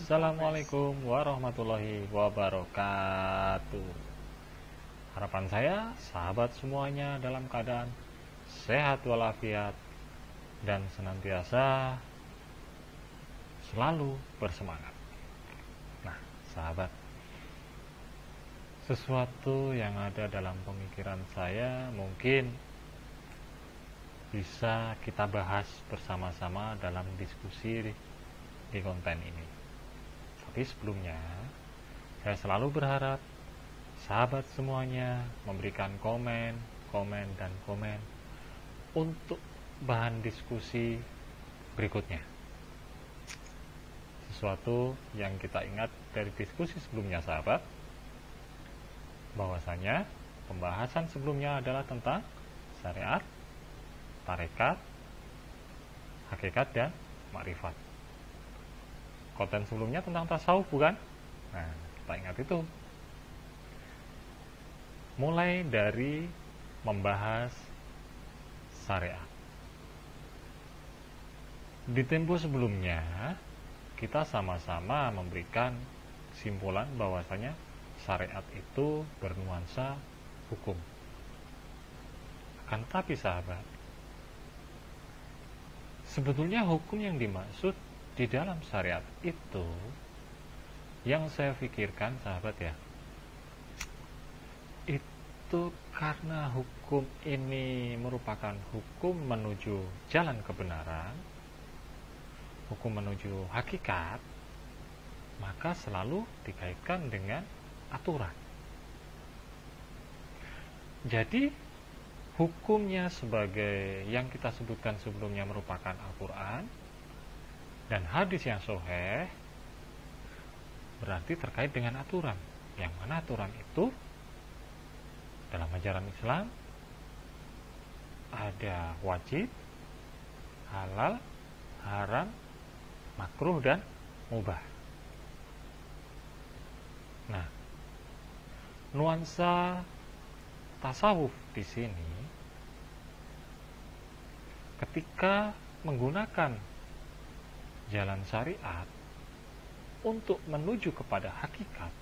Assalamualaikum warahmatullahi wabarakatuh. Harapan saya, sahabat semuanya dalam keadaan sehat walafiat dan senantiasa selalu bersemangat. Nah, sahabat, sesuatu yang ada dalam pemikiran saya mungkin bisa kita bahas bersama-sama dalam diskusi di konten ini. Tapi sebelumnya, saya selalu berharap sahabat semuanya memberikan komen untuk bahan diskusi berikutnya. Sesuatu yang kita ingat dari diskusi sebelumnya, sahabat, bahwasanya pembahasan sebelumnya adalah tentang syariat, tarekat, hakikat, dan makrifat. Konten sebelumnya tentang tasawuf, bukan? Nah, kita ingat itu. Mulai dari membahas syariat. Di tempo sebelumnya, kita sama-sama memberikan kesimpulan bahwasanya syariat itu bernuansa hukum. Akan tetapi, sahabat, sebetulnya hukum yang dimaksud di dalam syariat itu, yang saya pikirkan, sahabat ya, itu karena hukum ini merupakan hukum menuju jalan kebenaran, hukum menuju hakikat, maka selalu dikaitkan dengan aturan. Jadi hukumnya sebagai yang kita sebutkan sebelumnya merupakan Al-Quran dan hadis yang sahih, berarti terkait dengan aturan. Yang mana aturan itu dalam ajaran Islam ada wajib, halal, haram, makruh, dan mubah. Nah, nuansa tasawuf di sini ketika menggunakan jalan syariat untuk menuju kepada hakikat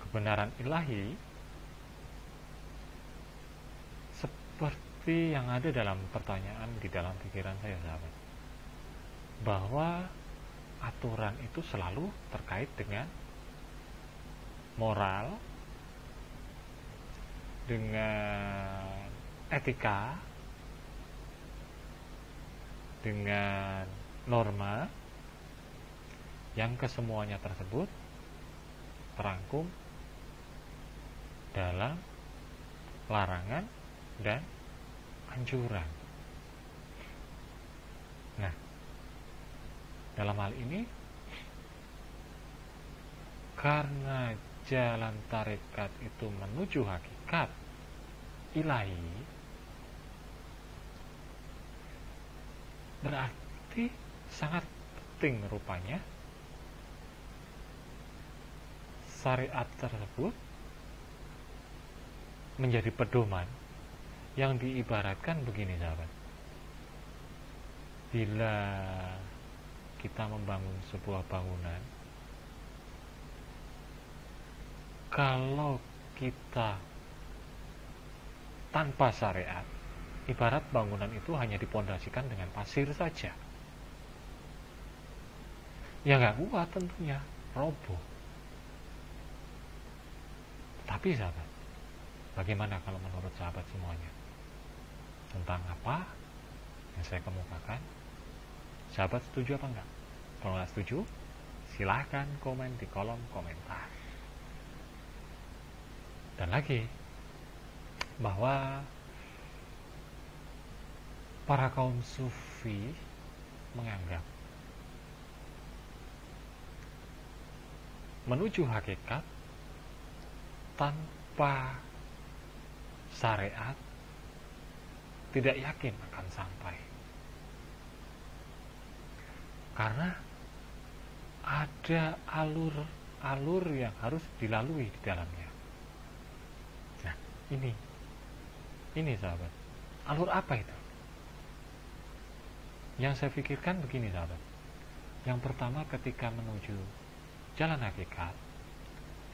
kebenaran ilahi, seperti yang ada dalam pertanyaan di dalam pikiran saya, sahabat, bahwa aturan itu selalu terkait dengan moral, dengan etika, dengan norma yang kesemuanya tersebut terangkum dalam larangan dan anjuran. Nah, dalam hal ini, karena jalan tarekat itu menuju hakikat ilahi, berarti sangat penting rupanya syariat tersebut menjadi pedoman yang diibaratkan begini, sahabat. Bila kita membangun sebuah bangunan, kalau kita tanpa syariat, ibarat bangunan itu hanya dipondasikan dengan pasir saja. Ya nggak kuat tentunya, roboh. Tapi sahabat, bagaimana kalau menurut sahabat semuanya? Tentang apa yang saya kemukakan, sahabat setuju apa enggak? Kalau nggak setuju, silahkan komen di kolom komentar. Dan lagi, bahwa para kaum sufi menganggap menuju hakikat tanpa syariat tidak yakin akan sampai, karena ada alur yang harus dilalui di dalamnya. Nah, ini sahabat, alur apa itu? Yang saya pikirkan begini, sahabat, Yang pertama, ketika menuju jalan hakikat,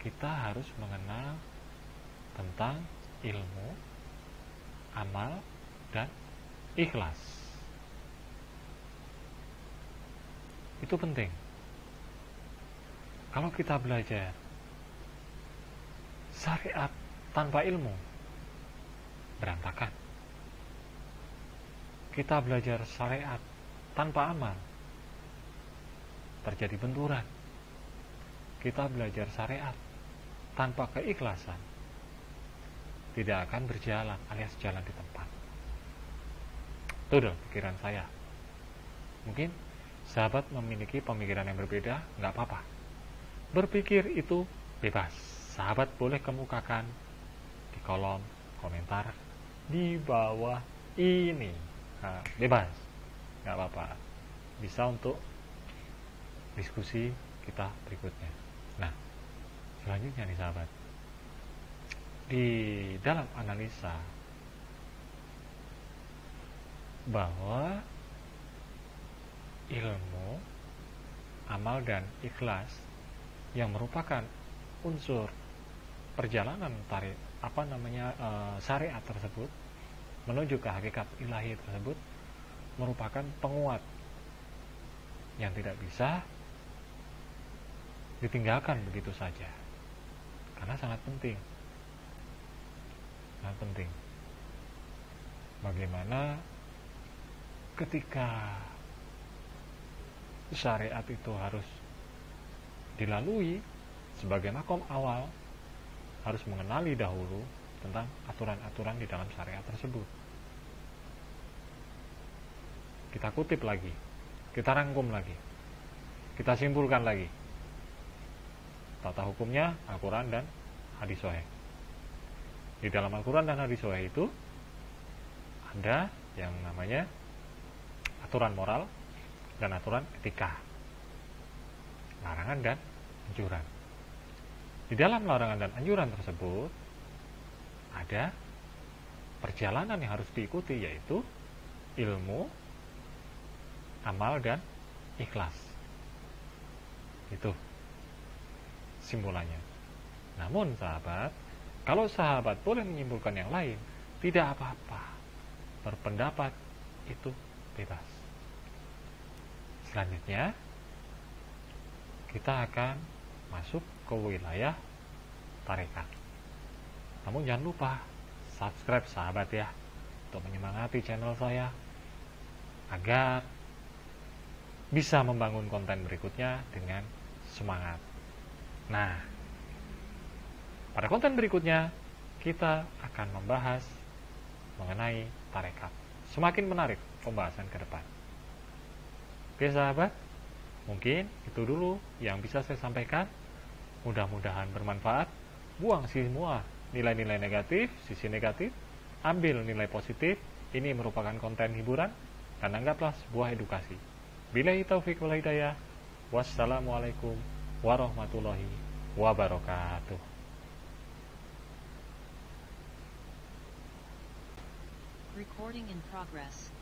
kita harus mengenal tentang ilmu, amal, dan ikhlas. Itu penting. Kalau kita belajar syariat tanpa ilmu, berantakan. Kita belajar syariat tanpa amal, terjadi benturan. Kita belajar syariat tanpa keikhlasan, tidak akan berjalan alias jalan di tempat. Itu adalah pikiran saya. Mungkin sahabat memiliki pemikiran yang berbeda, nggak apa-apa. Berpikir itu bebas. Sahabat boleh kemukakan di kolom komentar di bawah ini. Nah, bebas, nggak apa-apa. Bisa untuk diskusi kita berikutnya. Nah, selanjutnya nih sahabat, di dalam analisa bahwa ilmu, amal, dan ikhlas yang merupakan unsur perjalanan syariat tersebut menuju ke hakikat ilahi tersebut merupakan penguat yang tidak bisa ditinggalkan begitu saja, karena sangat penting. Sangat penting bagaimana ketika syariat itu harus dilalui sebagai makom awal, harus mengenali dahulu tentang aturan-aturan di dalam syariat tersebut. Kita kutip lagi, kita rangkum lagi, kita simpulkan lagi tata hukumnya Al-Quran dan hadis sahih. Di dalam Al-Quran dan hadis sahih itu ada yang namanya aturan moral dan aturan etika, larangan dan anjuran. Di dalam larangan dan anjuran tersebut ada perjalanan yang harus diikuti, yaitu ilmu, amal, dan ikhlas. Itu simpulannya. Namun sahabat, kalau sahabat boleh menyimpulkan yang lain, tidak apa-apa. Berpendapat itu bebas. Selanjutnya kita akan masuk ke wilayah tarekat. Namun jangan lupa subscribe sahabat ya, untuk menyemangati channel saya agar bisa membangun konten berikutnya dengan semangat. Nah, pada konten berikutnya kita akan membahas mengenai tarekat. Semakin menarik pembahasan ke depan. Oke sahabat, mungkin itu dulu yang bisa saya sampaikan. Mudah-mudahan bermanfaat. Buang semua nilai-nilai negatif, sisi negatif, ambil nilai positif. Ini merupakan konten hiburan dan anggaplah sebuah edukasi. Billahi taufiq wal hidayah. Wassalamualaikum warahmatullahi wabarakatuh. Recording in progress.